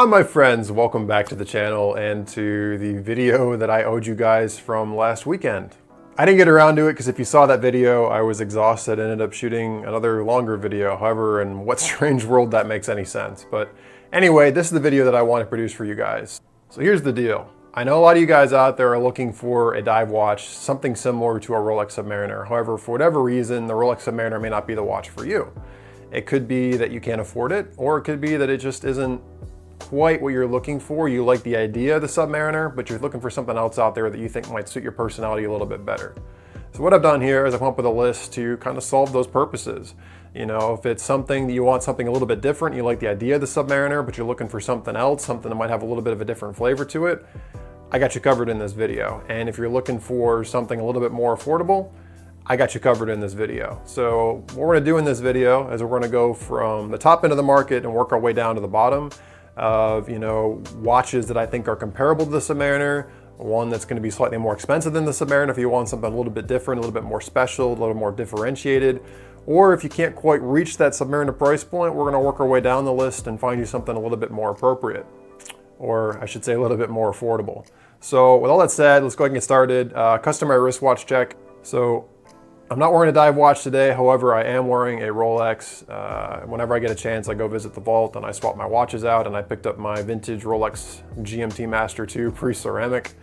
My friends, welcome back to the channel and to the video that I owed you guys from last weekend. I didn't get around to it because if you saw that video, I was exhausted and ended up shooting another longer video. However, in what strange world that makes any sense. But anyway, this is the video that I want to produce for you guys. So here's the deal. I know a lot of you guys out there are looking for a dive watch, something similar to a Rolex Submariner. However, for whatever reason, the Rolex Submariner may not be the watch for you. It could be that you can't afford it, or it could be that it just isn't quite what you're looking for. You like the idea of the Submariner, but you're looking for something else out there that you think might suit your personality a little bit better. So what I've done here is I've come up with a list to kind of solve those purposes. You know, if it's something that you want something a little bit different, you like the idea of the Submariner, but you're looking for something else, something that might have a little bit of a different flavor to it, I got you covered in this video. And if you're looking for something a little bit more affordable, I got you covered in this video. So what we're gonna do in this video is we're gonna go from the top end of the market and work our way down to the bottom of, you know, watches that I think are comparable to the Submariner, one that's gonna be slightly more expensive than the Submariner if you want something a little bit different, a little bit more special, a little more differentiated. Or if you can't quite reach that Submariner price point, we're gonna work our way down the list and find you something a little bit more appropriate. Or I should say a little bit more affordable. So with all that said, let's go ahead and get started. Customary wristwatch check. So I'm not wearing a dive watch today, however, I am wearing a Rolex. Whenever I get a chance, I go visit the vault and I swap my watches out, and I picked up my vintage Rolex GMT Master 2 pre-ceramic,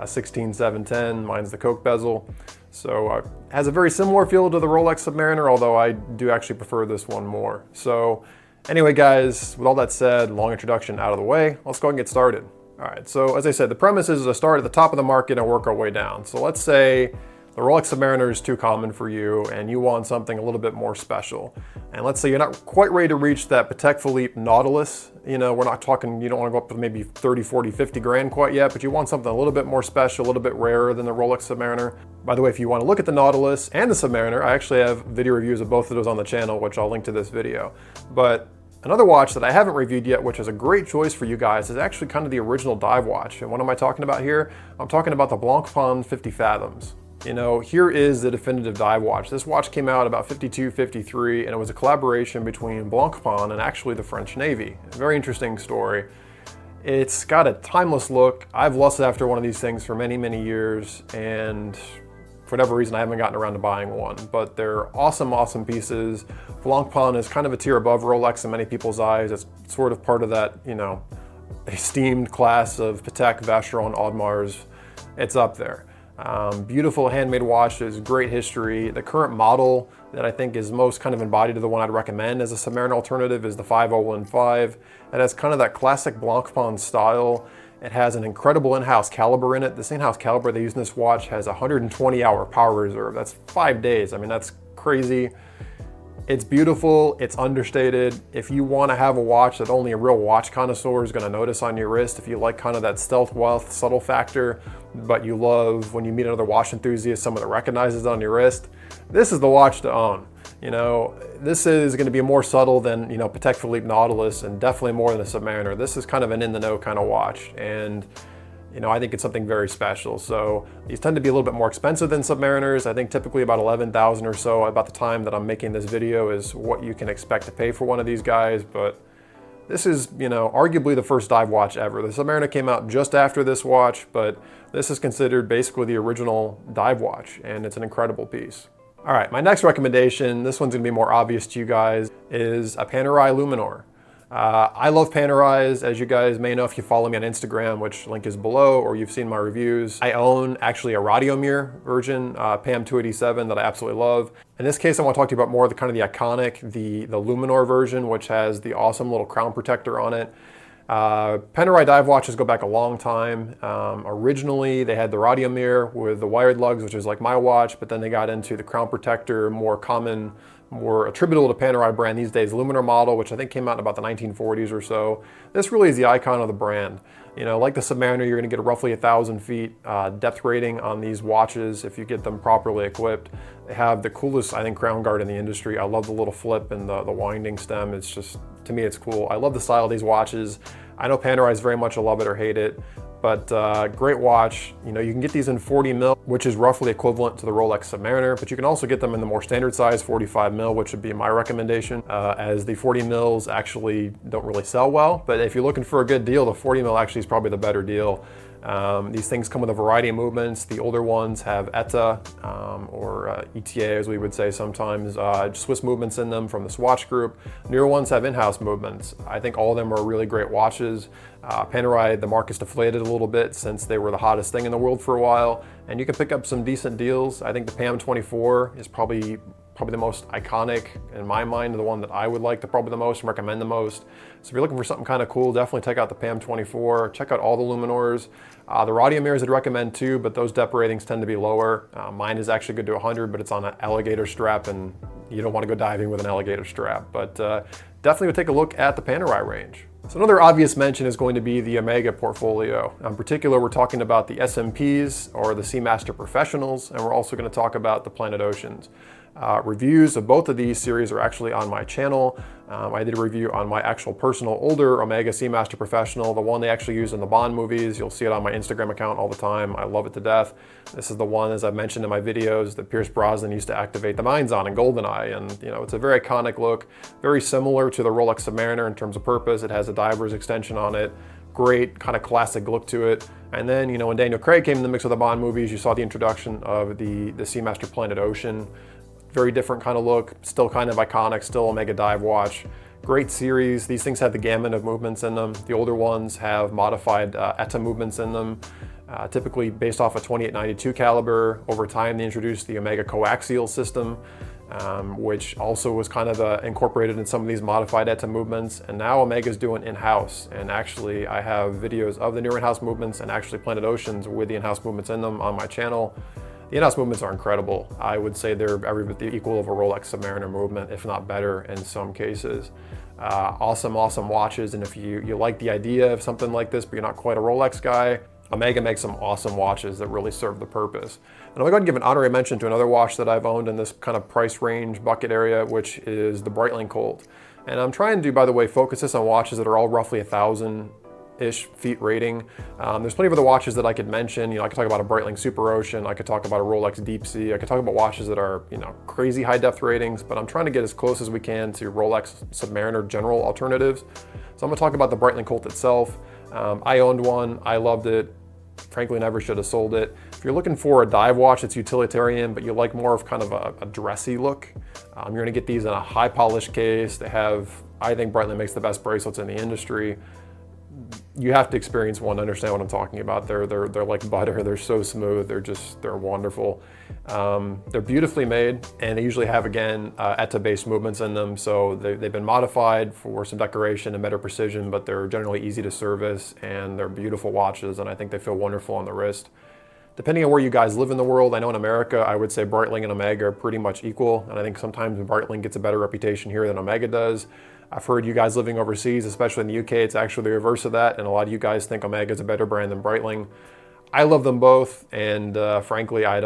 16710, mine's the Coke bezel. So it has a very similar feel to the Rolex Submariner, although I do actually prefer this one more. So anyway guys, with all that said, long introduction out of the way, let's go ahead and get started. All right, so as I said, the premise is to start at the top of the market and work our way down. So let's say the Rolex Submariner is too common for you and you want something a little bit more special. And let's say you're not quite ready to reach that Patek Philippe Nautilus. You know, we're not talking, you don't want to go up to maybe 30, 40, 50 grand quite yet, but you want something a little bit more special, a little bit rarer than the Rolex Submariner. By the way, if you want to look at the Nautilus and the Submariner, I actually have video reviews of both of those on the channel, which I'll link to this video. But another watch that I haven't reviewed yet, which is a great choice for you guys, is actually kind of the original dive watch. And what am I talking about here? I'm talking about the Blancpain 50 Fathoms. You know, here is the definitive dive watch. This watch came out about 52, 53, and it was a collaboration between Blancpain and actually the French Navy. A very interesting story. It's got a timeless look. I've lusted after one of these things for many, many years, and for whatever reason, I haven't gotten around to buying one, but they're awesome, awesome pieces. Blancpain is kind of a tier above Rolex in many people's eyes. It's sort of part of that, you know, esteemed class of Patek, Vacheron, Audemars. It's up there. Beautiful handmade watches, great history. The current model that I think is most kind of embodied to the one I'd recommend as a Submariner alternative is the 5015. It has kind of that classic Blancpain style. It has an incredible in-house caliber in it. This in-house caliber they use in this watch has a 120-hour power reserve. That's 5 days. I mean, that's crazy. It's beautiful, it's understated. If you want to have a watch that only a real watch connoisseur is going to notice on your wrist, if you like kind of that stealth wealth, subtle factor, but you love when you meet another watch enthusiast, someone that recognizes it on your wrist, this is the watch to own. You know, this is going to be more subtle than, you know, Patek Philippe Nautilus, and definitely more than the Submariner. This is kind of an in-the-know kind of watch, and you know, I think it's something very special. So these tend to be a little bit more expensive than Submariners. I think typically about 11,000 or so about the time that I'm making this video is what you can expect to pay for one of these guys. But this is, you know, arguably the first dive watch ever. The Submariner came out just after this watch, but this is considered basically the original dive watch, and it's an incredible piece. All right, my next recommendation, this one's gonna be more obvious to you guys, is a Panerai Luminor. I love Panerais, as you guys may know if you follow me on Instagram, which link is below, or you've seen my reviews. I own actually a Radiomir version, PAM 287, that I absolutely love. In this case, I want to talk to you about more of the kind of the iconic, the Luminor version, which has the awesome little crown protector on it. Panerai dive watches go back a long time. Originally, they had the Radiomir with the wired lugs, which is like my watch, but then they got into the crown protector, more common, more attributable to Panerai brand these days, Luminor model, which I think came out in about the 1940s or so. This really is the icon of the brand. You know, like the Submariner, you're gonna get a roughly 1,000 feet depth rating on these watches if you get them properly equipped. They have the coolest, I think, crown guard in the industry. I love the little flip and the winding stem. It's just, to me, it's cool. I love the style of these watches. I know Panerai is very much a love it or hate it. But great watch. You know, you can get these in 40 mil, which is roughly equivalent to the Rolex Submariner, but you can also get them in the more standard size, 45 mil, which would be my recommendation, as the 40 mils actually don't really sell well. But if you're looking for a good deal, the 40 mil actually is probably the better deal. These things come with a variety of movements. The older ones have ETA, or ETA as we would say sometimes, Swiss movements in them from the Swatch group. Newer ones have in-house movements. I think all of them are really great watches. Panerai, the market's deflated a little bit since they were the hottest thing in the world for a while, and you can pick up some decent deals. I think the PAM 24 is probably the most iconic in my mind, the one that I would like to probably the most and recommend the most. So if you're looking for something kind of cool, definitely check out the PAM 24. Check out all the Luminors. The Radiomirs I'd recommend too, but those depth ratings tend to be lower. Mine is actually good to 100, but it's on an alligator strap, and you don't want to go diving with an alligator strap. But definitely would take a look at the Panerai range. So another obvious mention is going to be the Omega portfolio. In particular, we're talking about the SMPs, or the Seamaster Professionals, and we're also going to talk about the Planet Oceans. Reviews of both of these series are actually on my channel. I did a review on my actual personal older Omega Seamaster Professional, the one they actually use in the Bond movies. You'll see it on my Instagram account all the time. I love it to death. This is the one, as I've mentioned in my videos, that Pierce Brosnan used to activate the mines on in GoldenEye. And you know, it's a very iconic look, very similar to the Rolex Submariner in terms of purpose. It has a diver's extension on it. Great kind of classic look to it. And then, you know, when Daniel Craig came in the mix with the Bond movies, you saw the introduction of the Seamaster Planet Ocean. Very different kind of look, still kind of iconic, still Omega dive watch. Great series. These things have the gamut of movements in them. The older ones have modified ETA movements in them, typically based off a 2892 caliber. Over time, they introduced the Omega coaxial system, which also was kind of incorporated in some of these modified ETA movements. And now Omega's doing in-house. And actually, I have videos of the new in-house movements and actually Planet Oceans with the in-house movements in them on my channel. The in-house movements are incredible. I would say they're every bit the equal of a Rolex Submariner movement, if not better in some cases. Awesome watches, and if you like the idea of something like this, but you're not quite a Rolex guy, Omega makes some awesome watches that really serve the purpose. And I'm gonna go ahead and give an honorary mention to another watch that I've owned in this kind of price range bucket area, which is the Breitling Colt. And I'm trying to, by the way, focus this on watches that are all roughly 1,000-ish feet rating. There's plenty of other watches that I could mention. You know, I could talk about a Breitling Super Ocean. I could talk about a Rolex Deep Sea. I could talk about watches that are, you know, crazy high depth ratings, but I'm trying to get as close as we can to Rolex Submariner general alternatives. So I'm gonna talk about the Breitling Colt itself. I owned one, I loved it. Frankly, never should have sold it. If you're looking for a dive watch that's utilitarian, but you like more of kind of a dressy look, you're gonna get these in a high polished case. They have, I think Breitling makes the best bracelets in the industry. You have to experience one to understand what I'm talking about. They're like butter. They're so smooth. They're wonderful. They're beautifully made, and they usually have, again, ETA-based movements in them. So they've been modified for some decoration and better precision, but they're generally easy to service, and they're beautiful watches, and I think they feel wonderful on the wrist. Depending on where you guys live in the world, I know in America, I would say Breitling and Omega are pretty much equal, and I think sometimes Breitling gets a better reputation here than Omega does. I've heard you guys living overseas, especially in the UK, it's actually the reverse of that, and a lot of you guys think Omega is a better brand than Breitling. I love them both, and frankly, I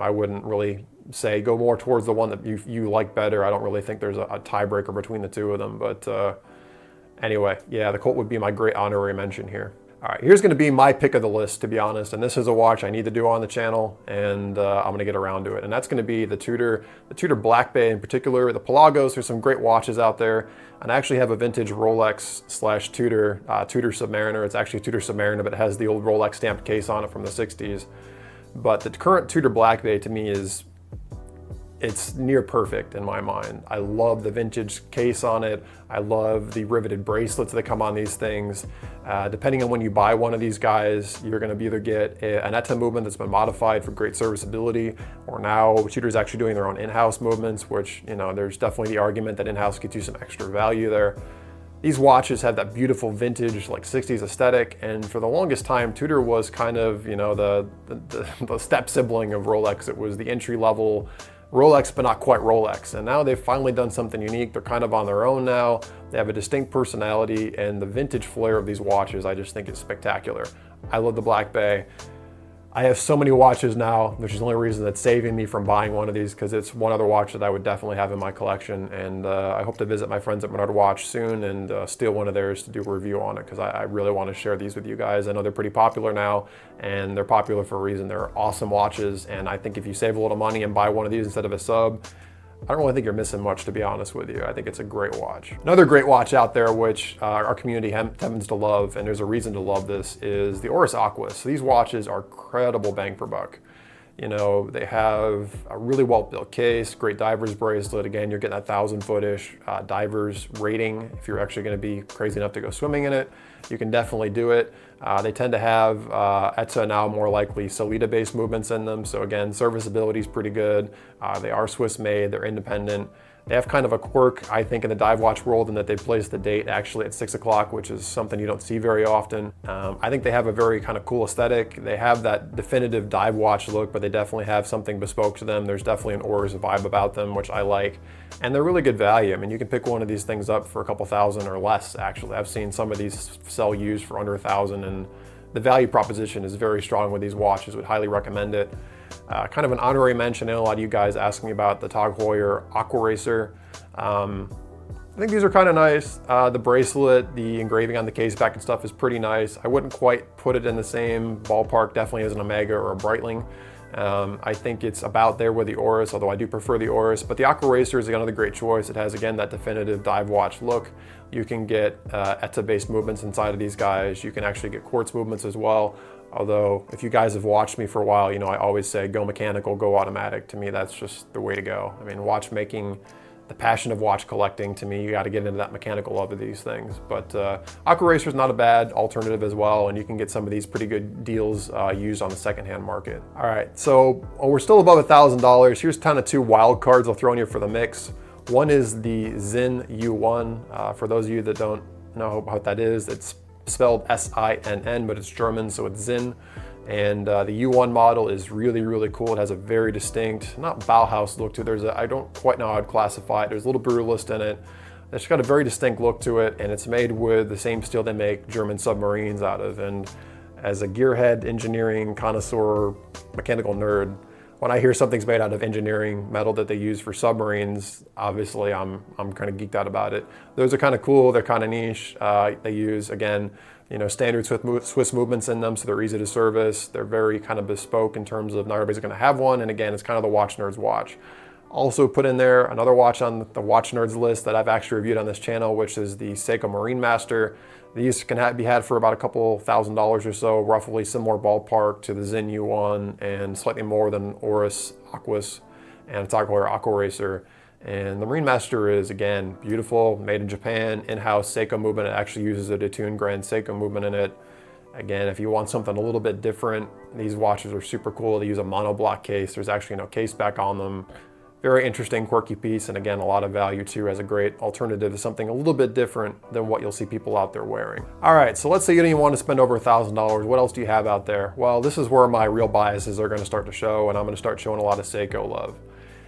wouldn't really say go more towards the one that you like better. I don't really think there's a tiebreaker between the two of them, but anyway, yeah, the Colt would be my great honorary mention here. All right, here's gonna be my pick of the list, to be honest, and this is a watch I need to do on the channel, and I'm gonna get around to it, and that's gonna be the Tudor Blackbay in particular, the Pelagos. There's some great watches out there, and I actually have a vintage Rolex/Tudor Submariner. It's actually a Tudor Submariner, but it has the old Rolex stamped case on it from the 60s. But the current Tudor Blackbay to me it's near perfect in my mind. I love the vintage case on it. I love the riveted bracelets that come on these things. Depending on when you buy one of these guys, you're gonna either get an ETA movement that's been modified for great serviceability, or now Tudor's actually doing their own in-house movements, which, you know, there's definitely the argument that in-house gets you some extra value there. These watches have that beautiful vintage, like 60s aesthetic, and for the longest time, Tudor was kind of, you know, the step sibling of Rolex. It was the entry level Rolex, but not quite Rolex. And now they've finally done something unique. They're kind of on their own now. They have a distinct personality, and the vintage flair of these watches, I just think is spectacular. I love the Blackbay. I have so many watches now, which is the only reason that's saving me from buying one of these, because it's one other watch that I would definitely have in my collection. And I hope to visit my friends at Menard Watch soon and steal one of theirs to do a review on it, because I really want to share these with you guys. I know they're pretty popular now, and they're popular for a reason. They're awesome watches, and I think if you save a little money and buy one of these instead of a sub, I don't really think you're missing much, to be honest with you. I think it's a great watch. Another great watch out there, which our community happens to love, and there's a reason to love this, is the Oris Aquis. So these watches are incredible bang for buck. You know, they have a really well-built case, great diver's bracelet. Again, you're getting that 1,000-foot-ish diver's rating. If you're actually going to be crazy enough to go swimming in it, you can definitely do it. They tend to have, ETA now, more likely Solita-based movements in them. So again, serviceability is pretty good. They are Swiss-made, they're independent. They have kind of a quirk, I think, in the dive watch world, in that they place the date actually at 6 o'clock, which is something you don't see very often. I think they have a very kind of cool aesthetic. They have that definitive dive watch look, but they definitely have something bespoke to them. There's definitely an Oris vibe about them, which I like. And they're really good value. I mean, you can pick one of these things up for a couple thousand or less, actually. I've seen some of these sell used for under 1,000, and the value proposition is very strong with these watches. Would highly recommend it. Kind of an honorary mention, and a lot of you guys asking me about the Heuer Aquaracer. I think these are kind of nice. The bracelet, the engraving on the case back and stuff is pretty nice. I wouldn't quite put it in the same ballpark, definitely as an Omega or a Breitling. I think it's about there with the Oris, although I do prefer the Oris. But the Aquaracer is another great choice. It has, again, that definitive dive watch look. You can get ETA-based movements inside of these guys. You can actually get quartz movements as well. Although, if you guys have watched me for a while, you know I always say go mechanical, go automatic. To me, that's just the way to go. I mean, watchmaking, the passion of watch collecting, to me, you got to get into that mechanical love of these things. But Aquaracer is not a bad alternative as well, and you can get some of these pretty good deals used on the secondhand market. All right, so we're still above $1,000. Here's kind of two wild cards I'll throw in here for the mix. One is the Sinn U1. For those of you that don't know what that is, it's spelled S-I-N-N, but it's German, so it's Sinn. And the U1 model is really, really cool. It has a very distinct, not Bauhaus look to it. I don't quite know how I'd classify it. There's a little brutalist in it. It's got a very distinct look to it, and it's made with the same steel they make German submarines out of. And as a gearhead, engineering, connoisseur, mechanical nerd, when I hear something's made out of engineering metal that they use for submarines, obviously I'm kind of geeked out about it. Those are kind of cool. They're kind of niche. They use, again, you know, standard Swiss movements in them, so they're easy to service. They're very kind of bespoke in terms of not everybody's going to have one. And again, it's kind of the watch nerd's watch. Also put in there another watch on the watch nerds list that I've actually reviewed on this channel, which is the Seiko Master. These can be had for about a couple $1,000s or so, roughly similar ballpark to the Sinn U1 and slightly more than Oris Aquis and Heuer Aquaracer. And the Master is, again, beautiful, made in Japan, in-house Seiko movement. It actually uses a detuned Grand Seiko movement in it. Again, if you want something a little bit different, these watches are super cool. They use a monoblock case. There's actually no case back on them. Very interesting, quirky piece, and again, a lot of value too as a great alternative to something a little bit different than what you'll see people out there wearing. All right, so let's say you don't even want to spend over $1,000. What else do you have out there? Well, this is where my real biases are going to start to show, and I'm going to start showing a lot of Seiko love.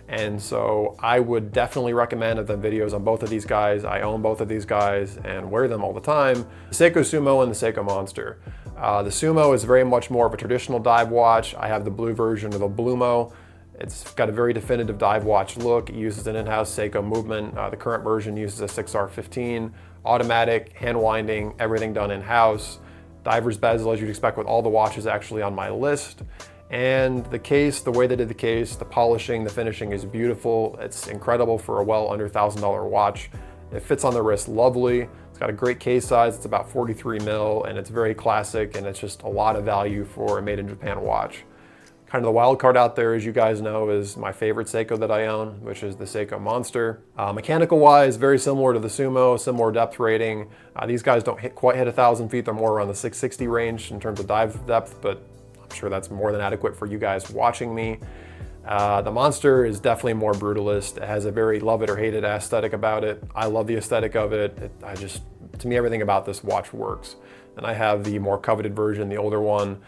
And so I would definitely recommend the videos on both of these guys. I own both of these guys and wear them all the time. The Seiko Sumo and the Seiko Monster. The Sumo is very much more of a traditional dive watch. I have the blue version of the Blumo. It's got a very definitive dive watch look. It uses an in-house Seiko movement. The current version uses a 6R15, automatic, hand winding, everything done in-house. Diver's bezel, as you'd expect with all the watches actually on my list. And the case, the way they did the case, the polishing, the finishing is beautiful. It's incredible for a well under $1,000 watch. It fits on the wrist lovely. It's got a great case size. It's about 43 mil, and it's very classic, and it's just a lot of value for a made in Japan watch. Kind of the wild card out there, as you guys know, is my favorite Seiko that I own, which is the Seiko Monster. Mechanical wise, very similar to the Sumo, similar depth rating. These guys don't quite hit 1,000 feet. They're more around the 660 range in terms of dive depth, but I'm sure that's more than adequate for you guys watching me. The Monster is definitely more brutalist. It has a very love it or hate it aesthetic about it. I love the aesthetic of it. To me, everything about this watch works. And I have the more coveted version, the older one.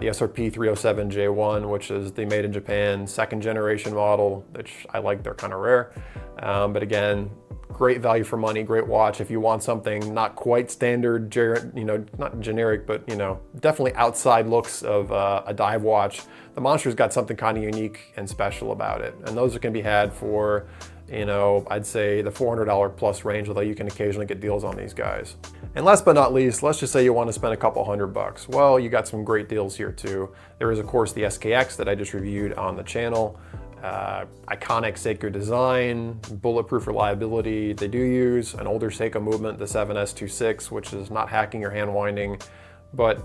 the SRP 307J1, which is the made in Japan 2nd generation model, which I like, they're kind of rare. But again, great value for money, great watch. If you want something not quite standard, not generic, but definitely outside looks of a dive watch, the Monster's got something kind of unique and special about it. And those can be had for, I'd say the $400 plus range, although you can occasionally get deals on these guys. And last but not least, let's just say you want to spend a couple $100. Well, you got some great deals here too. There is of course the SKX that I just reviewed on the channel. Iconic Seiko design, bulletproof reliability. They do use an older Seiko movement, the 7S26, which is not hacking or hand winding. But,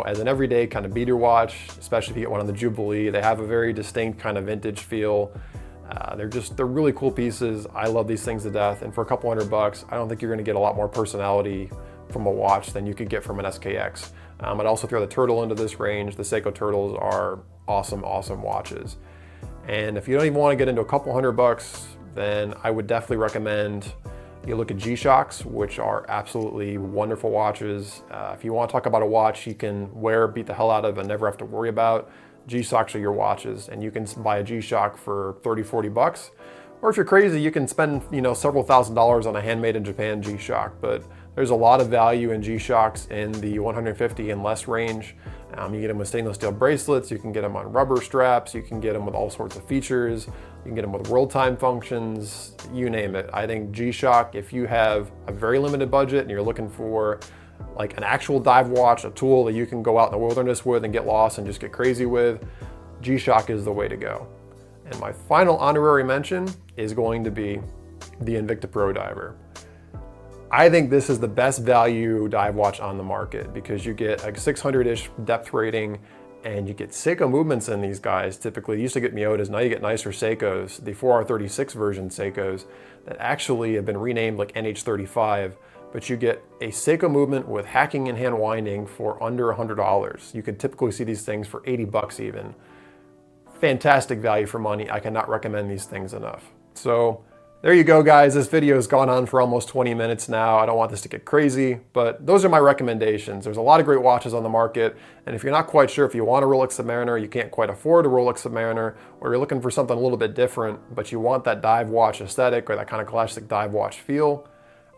as an everyday kind of beater watch, especially if you get one on the Jubilee, they have a very distinct kind of vintage feel. They're really cool pieces. I love these things to death. And for a couple $100, I don't think you're gonna get a lot more personality from a watch than you could get from an SKX. I'd also throw the Turtle into this range. The Seiko Turtles are awesome, awesome watches. And if you don't even want to get into a couple $100, then I would definitely recommend you look at G-Shocks, which are absolutely wonderful watches. If you want to talk about a watch you can wear, beat the hell out of, and never have to worry about, G-Shocks are your watches. And you can buy a G-Shock for 30, 40 bucks. Or if you're crazy, you can spend, several $1,000s on a handmade in Japan G-Shock. But there's a lot of value in G-Shocks in the 150 and less range. You get them with stainless steel bracelets, you can get them on rubber straps, you can get them with all sorts of features, you can get them with world time functions, you name it. I think G-Shock, if you have a very limited budget and you're looking for like an actual dive watch, a tool that you can go out in the wilderness with and get lost and just get crazy with, G-Shock is the way to go. And my final honorary mention is going to be the Invicta Pro Diver. I think this is the best value dive watch on the market because you get a 600-ish depth rating and you get Seiko movements in these guys. Typically, you used to get Miyotas, now you get nicer Seikos, the 4R36 version Seikos that actually have been renamed like NH35, but you get a Seiko movement with hacking and hand winding for under $100. You can typically see these things for 80 bucks even. Fantastic value for money. I cannot recommend these things enough. So there you go, guys. This video has gone on for almost 20 minutes now. I don't want this to get crazy, but those are my recommendations. There's a lot of great watches on the market, and if you're not quite sure if you want a Rolex Submariner, you can't quite afford a Rolex Submariner, or you're looking for something a little bit different, but you want that dive watch aesthetic or that kind of classic dive watch feel,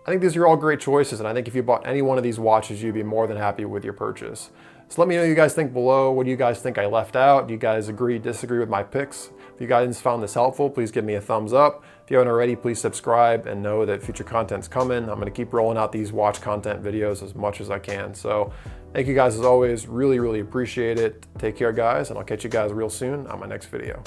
I think these are all great choices, and I think if you bought any one of these watches, you'd be more than happy with your purchase. So let me know what you guys think below. What do you guys think I left out? Do you guys agree, disagree with my picks? If you guys found this helpful, please give me a thumbs up. If you haven't already, please subscribe and know that future content's coming. I'm gonna keep rolling out these watch content videos as much as I can. So thank you guys as always, really, really appreciate it. Take care guys, and I'll catch you guys real soon on my next video.